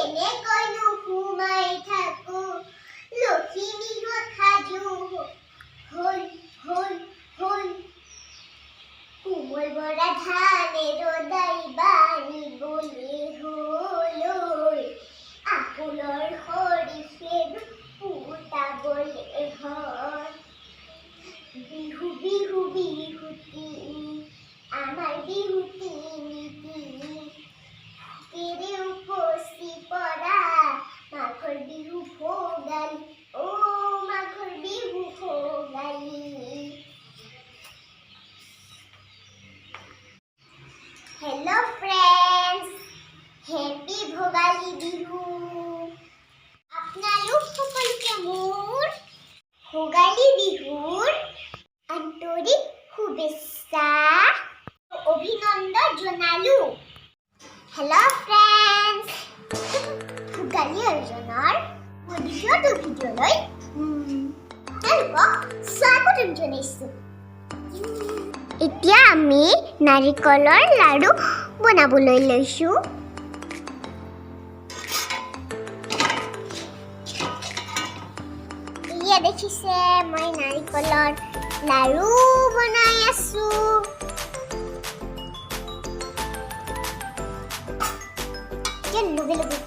কেনেকৈনো সোমাই থাকো লখিমীহঁত সাজু হল হল হল কোমল বৰা ধানে ৰদাই বানিবলে হল আকুলৰ সৰিষে ফুটাবলে হয় বিহু বিহু বিহুতি আমাৰ বিহুতি নীতি কেৰে উপচি পৰা মাঘৰ বিহু ভোগালী মাঘৰ Bihu Bhogali Hello friends, happy Bhogali Bihu. আপোনালোক সকলোকে মোৰ ভোগালী বিহুৰ আন্তৰিক শুভেচ্ছা অভিনন্দন জনালো। Hello friends, ভোগালী আয়োজনৰ দ্বিতীয়টো ভিডিঅ'লৈ আপোনালোকক স্বাগতম জনাইছো। এতিয়া আমি নাৰিকলৰ লাড়ু বনাবলৈ লৈছো। এয়া দেখিছে মই নাৰিকলৰ লাড়ু বনাই আছো। লগে লগে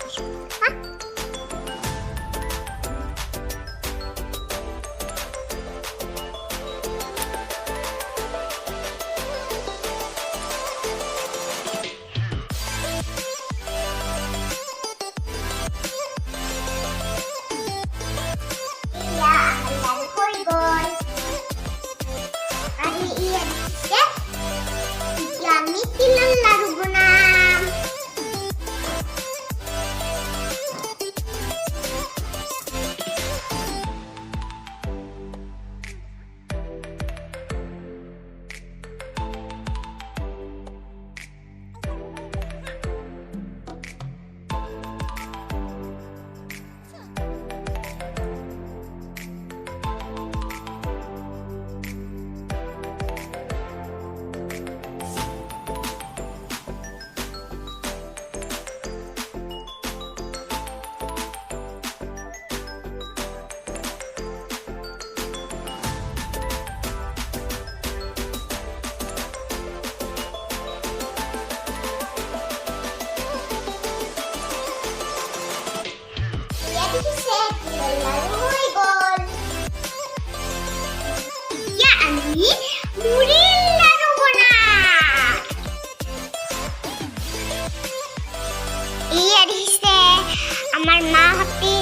আমাৰ মাহঁতে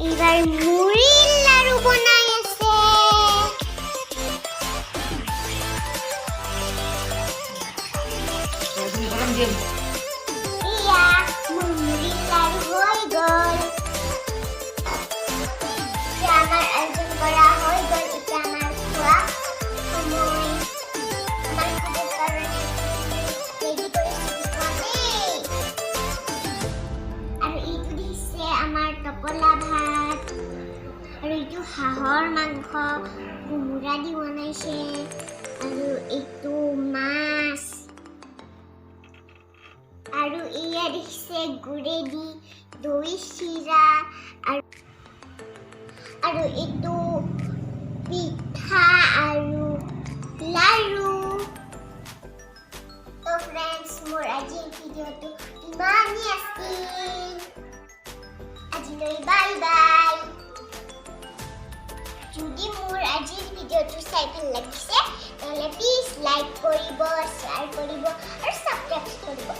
এইবাৰ মুড়িৰ লাড়ু বনাই আছে। এয়া মুড়িৰ লাড়ু হৈ গ'ল। এতিয়া আমাৰ আয়োজন কৰা হৈ গ'ল। এতিয়া আমাৰ খোৱা সময়। আমাৰ খাবৰ কাৰণে ৰেডি কৰিছোঁ আৰু এইটো দিছে আমাৰ টপলা ভাত আৰু এইটো হাঁহৰ মাংস কোমোৰা দি বনাইছে আৰু এইটো মাছ আৰু এয়া দিছে গুড়েদি দৈ চিৰা আৰু এইটো পিঠা আৰু লাড়ু। তো ফ্ৰেণ্ডছ, মোৰ আজিৰ ভিডিঅ'টো ইমানেই আছিল। আজিলৈ বাই বাই। যদি মোৰ আজিৰ ভিডিঅ'টো চাই ভাল লাগিছে তেতিয়াহ'লে প্লিজ লাইক কৰিব, শ্বেয়াৰ কৰিব আৰু ছাবস্ক্ৰাইব কৰিব।